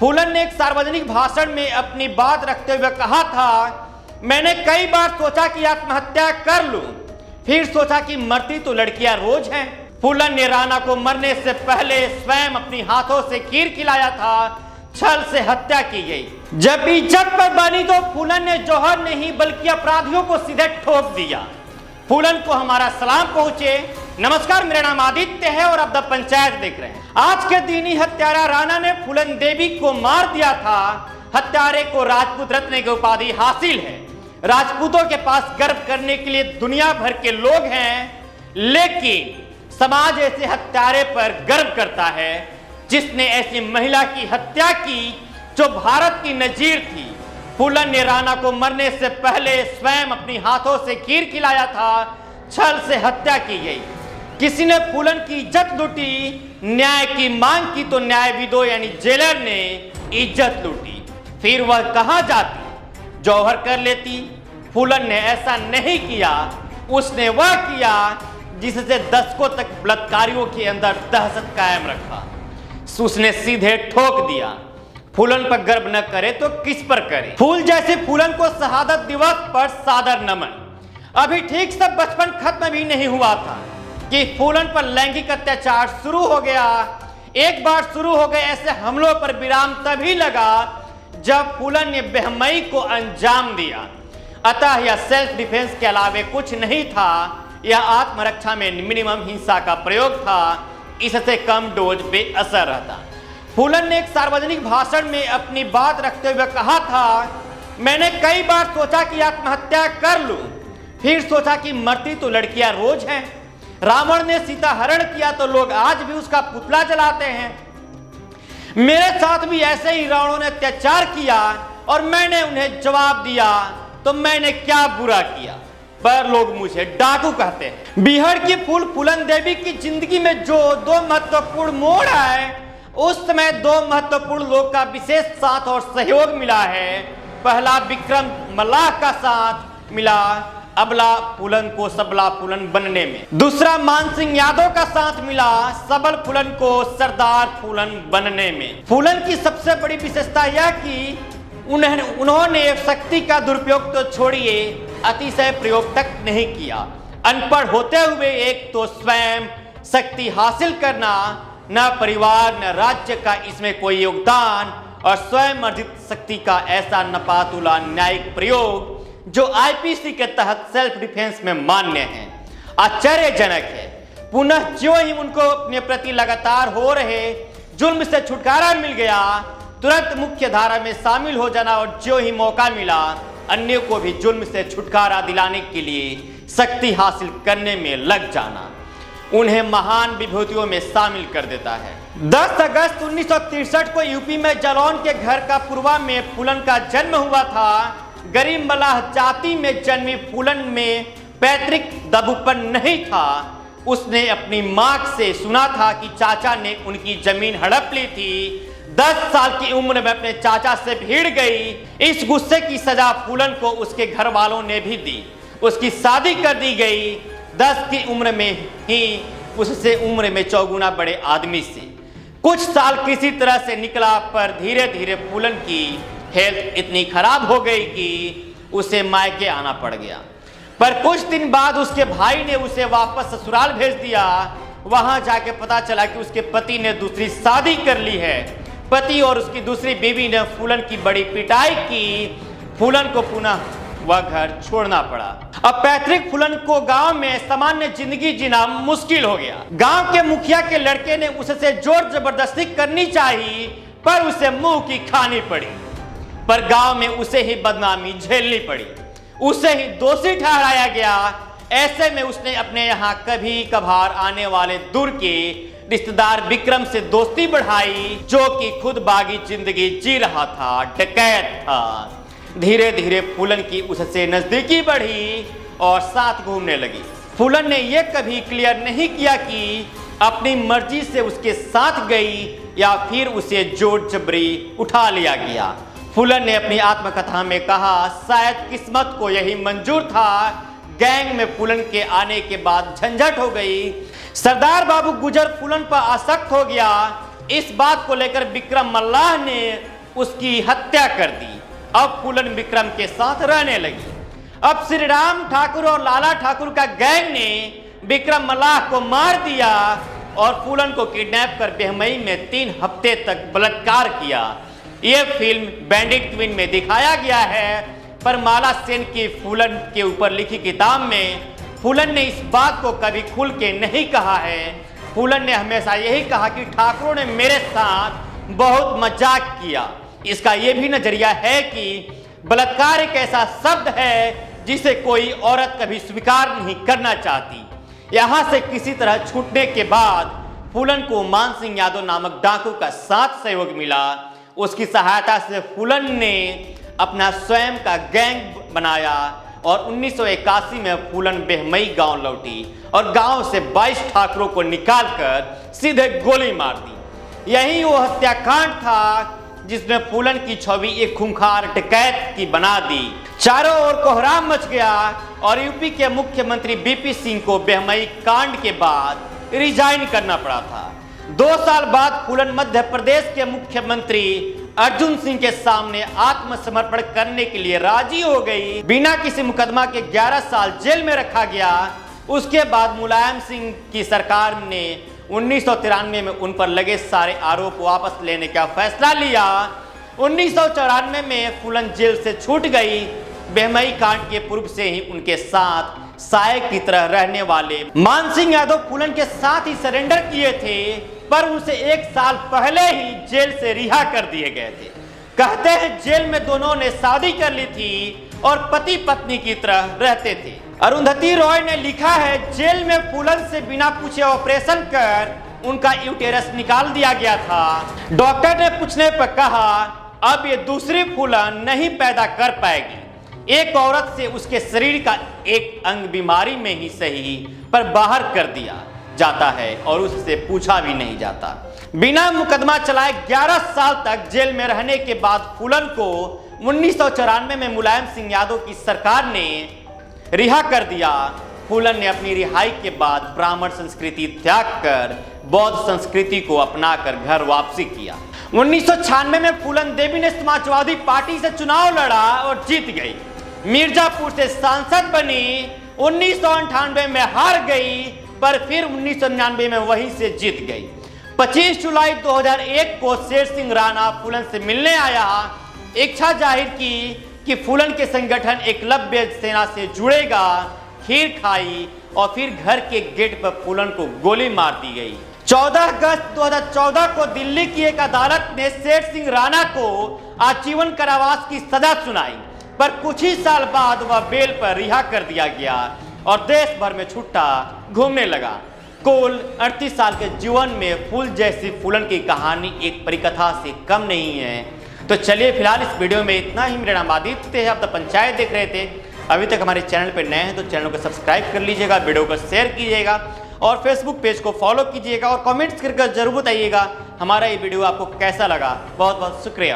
फूलन ने एक सार्वजनिक भाषण में अपनी बात रखते हुए कहा था, मैंने कई बार सोचा कि आत्महत्या कर लूं, फिर सोचा कि मरती तो लड़कियां रोज हैं। फूलन ने राणा को मरने से पहले स्वयं अपनी हाथों से खीर खिलाया था, छल से हत्या की गई। जब इज्जत पर बनी तो फूलन ने जौहर नहीं बल्कि अपराधियों को सीधे ठोक दिया। फूलन को हमारा सलाम पहुंचे। नमस्कार, मेरा नाम आदित्य है और आप द पंचायत देख रहे हैं। आज के दिन ही हत्यारा राणा ने फूलन देवी को मार दिया था। हत्यारे को राजपूत रत्न की उपाधि हासिल है। राजपूतों के पास गर्व करने के लिए दुनिया भर के लोग हैं, लेकिन समाज ऐसे हत्यारे पर गर्व करता है जिसने ऐसी महिला की हत्या की जो भारत की नजीर थी। फूलन ने राणा को मरने से पहले स्वयं अपनी हाथों से खीर खिलाया था, छल से हत्या की गई। किसी ने फूलन की इज्जत लूटी, न्याय की मांग की तो न्यायविदों यानी जेलर ने इज्जत लूटी। फिर वह कहां जाती, जौहर कर लेती। फूलन ने ऐसा नहीं किया, उसने वह किया जिससे दशकों तक बलात्कारियों के अंदर दहशत कायम रखा। उसने सीधे ठोक दिया। फूलन पर गर्व न करे तो किस पर करे। फूल जैसे फूलन को शहादत दिवस पर सादर नमन। अभी ठीक से बचपन खत्म भी नहीं हुआ था कि फूलन पर लैंगिक अत्याचार शुरू हो गया। एक बार शुरू हो गए ऐसे हमलों पर विराम तभी लगा जब फूलन ने बेहमई को अंजाम दिया। अतः यह सेल्फ डिफेंस के अलावे कुछ नहीं था, यह आत्मरक्षा में मिनिमम हिंसा का प्रयोग था। इससे कम डोज बेअसर रहता। फूलन ने एक सार्वजनिक भाषण में अपनी बात रखते हुए कहा था, मैंने कई बार सोचा कि आत्महत्या कर लूं, फिर सोचा कि मरती तो लड़कियां रोज हैं। रावण ने सीता हरण किया तो लोग आज भी उसका पुतला जलाते हैं। मेरे साथ भी ऐसे ही रावणों ने अत्याचार किया और मैंने उन्हें जवाब दिया तो मैंने क्या बुरा किया, पर लोग मुझे डाकू कहते हैं। बिहार की फूलन देवी की जिंदगी में जो दो महत्वपूर्ण मोड़ आए, उस समय दो महत्वपूर्ण लोग का विशेष साथ और सहयोग मिला है। पहला विक्रम मल्लाह का साथ मिला अबला फूलन को सबला फूलन बनने में। दूसरा मानसिंह यादव का साथ मिला सबल फूलन को सरदार फूलन बनने में। फूलन की सबसे बड़ी विशेषता यह कि उन्होंने शक्ति का दुरुपयोग तो छोड़िए, अतिशय प्रयोग तक नहीं किया। अनपढ़ होते हुए एक तो स्वयं शक्ति हासिल करना, न परिवार न राज्य का इसमें कोई योगदान, और स्वयं अर्जित शक्ति का ऐसा नपातुला न्यायिक प्रयोग जो आईपीसी के तहत सेल्फ डिफेंस में मान्य है, आश्चर्यजनक है। पुनः जो ही उनको अपने प्रति लगातार हो रहे जुल्म से छुटकारा मिल गया, तुरंत मुख्य धारा में शामिल हो जाना और जो ही मौका मिला अन्य को भी जुल्म से छुटकारा दिलाने के लिए शक्ति हासिल करने में लग जाना उन्हें महान विभूतियों में शामिल कर देता है। 10 अगस्त 1963 को यूपी में जालौन के घर का पूर्वा में फूलन का जन्म हुआ था। गरीब मलाह जाति में जन्मी फूलन में पैतृक दबुपन नहीं था। उसने अपनी मां से सुना था कि चाचा ने उनकी जमीन हड़प ली थी। 10 साल की उम्र में अपने चाचा से भिड़ गई। इस गुस्से की सजा फूलन को उसके घर वालों ने भी दी। उसकी शादी कर दी गई 10 की उम्र में ही उससे उम्र में 4 गुना बड़े आदमी से। कुछ साल किसी तरह से निकला, पर धीरे धीरे फूलन की हेल्थ इतनी खराब हो गई कि उसे मायके आना पड़ गया। पर कुछ दिन बाद उसके भाई ने उसे वापस ससुराल भेज दिया। वहां जाके पता चला कि उसके पति ने दूसरी शादी कर ली है। पति और उसकी दूसरी बीवी ने फूलन की बड़ी पिटाई की। फूलन को पुनः वह घर छोड़ना पड़ा। अब पैतृक फूलन को गांव में सामान्य जिंदगी जीना मुश्किल हो गया। गांव के मुखिया के लड़के ने उससे जोर जबरदस्ती करनी चाहिए, पर उसे मुंह की खानी पड़ी। पर गांव में उसे ही बदनामी झेलनी पड़ी, उसे ही दोषी ठहराया गया। ऐसे में उसने अपने यहाँ कभी कभार आने वाले दूर के रिश्तेदार विक्रम से दोस्ती बढ़ाई, जो कि खुद बागी जिंदगी जी रहा था, डकैत था। धीरे धीरे फूलन की उससे नजदीकी बढ़ी और साथ घूमने लगी। फूलन ने यह कभी क्लियर नहीं किया कि अपनी मर्जी से उसके साथ गई या फिर उसे जोर जबरी उठा लिया गया। फूलन ने अपनी आत्मकथा में कहा, शायद किस्मत को यही मंजूर था। गैंग में फूलन के आने के बाद झंझट हो गई। सरदार बाबू गुजर फूलन पर आसक्त हो गया। इस बात को लेकर विक्रम मल्लाह ने उसकी हत्या कर दी। अब फूलन विक्रम के साथ रहने लगी। अब श्री राम ठाकुर और लाला ठाकुर का गैंग ने विक्रम मल्लाह को मार दिया और फूलन को किडनैप कर बेहमई में 3 हफ्ते तक बलात्कार किया। यह फिल्म बैंडिट क्वीन में दिखाया गया है, पर माला सेन की फूलन के ऊपर लिखी किताब में फूलन ने इस बात को कभी खुल के नहीं कहा है। फूलन ने हमेशा यही कहा कि ठाकुरों ने मेरे साथ बहुत मजाक किया। इसका यह भी नजरिया है कि बलात्कार एक ऐसा शब्द है जिसे कोई औरत कभी स्वीकार नहीं करना चाहती। यहां से किसी तरह छूटने के बाद फूलन को मान सिंह यादव नामक डाकू का साथ सहयोग मिला। उसकी सहायता से फूलन ने अपना स्वयं का गैंग बनाया और 1981 में फूलन बेहमई गांव लौटी और गांव से 22 ठाकुरों को निकालकर सीधे गोली मार दी। यही वो हत्याकांड था जिसने फूलन की छवि एक खूंखार डकैत की बना दी। चारों ओर कोहराम मच गया और यूपी के मुख्यमंत्री बीपी सिंह को बेहमई कांड के बाद रिजाइन करना पड़ा था। 2 साल बाद फूलन मध्य प्रदेश के मुख्यमंत्री अर्जुन सिंह के सामने आत्मसमर्पण करने के लिए राजी हो गई। बिना किसी मुकदमा के 11 साल जेल में रखा गया। उसके बाद मुलायम सिंह की सरकार ने 1993 में उन पर लगे सारे आरोप वापस लेने का फैसला लिया। 1994 में फूलन जेल से छूट गई। बेहमई कांड के पूर्व से ही उनके साथ साय की तरह रहने वाले मान सिंह यादव फूलन के साथ ही सरेंडर किए थे, पर उनसे 1 साल पहले ही जेल से रिहा कर दिए गए थे। कहते हैं जेल में दोनों ने शादी कर ली थी और पति पत्नी की तरह रहते थे। अरुंधति रॉय ने लिखा है, जेल में फूलन से बिना पूछे ऑपरेशन कर उनका यूटेरस निकाल दिया गया था। डॉक्टर ने पूछने पर कहा अब ये दूसरी फूलन नहीं पैदा कर पाएगी। एक औरत से उसके शरीर का एक अंग बीमारी में ही सही पर बाहर कर दिया जाता है और उससे पूछा भी नहीं जाता। बिना मुकदमा चलाए 11 साल तक जेल में रहने के बाद फूलन को 1994 में मुलायम सिंह यादव की सरकार ने रिहा कर दिया। फूलन ने अपनी रिहाई के बाद ब्राह्मण संस्कृति त्याग कर बौद्ध संस्कृति को अपनाकर घर वापसी किया। 1996 में फूलन देवी ने समाजवादी पार्टी से चुनाव लड़ा और जीत गई। मिर्जापुर से सांसद बनी। 1998 में हार गई, पर फिर 1999 में वहीं से जीत गई। 25 जुलाई 2001 को शेर सिंह राणा फूलन से मिलने आया। इच्छा जाहिर की कि फूलन के संगठन एकलव्य सेना से जुड़ेगा। खीर खाई और फिर घर के गेट पर फूलन को गोली मार दी गई। 14 अगस्त 2014 को दिल्ली की एक अदालत ने शेर सिंह राणा को आजीवन कारावास की सजा सुनाई, पर कुछ ही साल बाद वह बेल पर रिहा कर दिया गया और देश भर में छुट्टा घूमने लगा। कुल 38 साल के जीवन में फूल जैसी फूलन की कहानी एक परिकथा से कम नहीं है। तो चलिए फिलहाल इस वीडियो में इतना ही। मेरा नाम आदित्य है, आप द पंचायत देख रहे थे। अभी तक हमारे चैनल पर नए हैं तो चैनल को सब्सक्राइब कर लीजिएगा, वीडियो को शेयर कीजिएगा और फेसबुक पेज को फॉलो कीजिएगा और कमेंट्स करके जरूर बताइएगा हमारा ये वीडियो आपको कैसा लगा। बहुत बहुत शुक्रिया।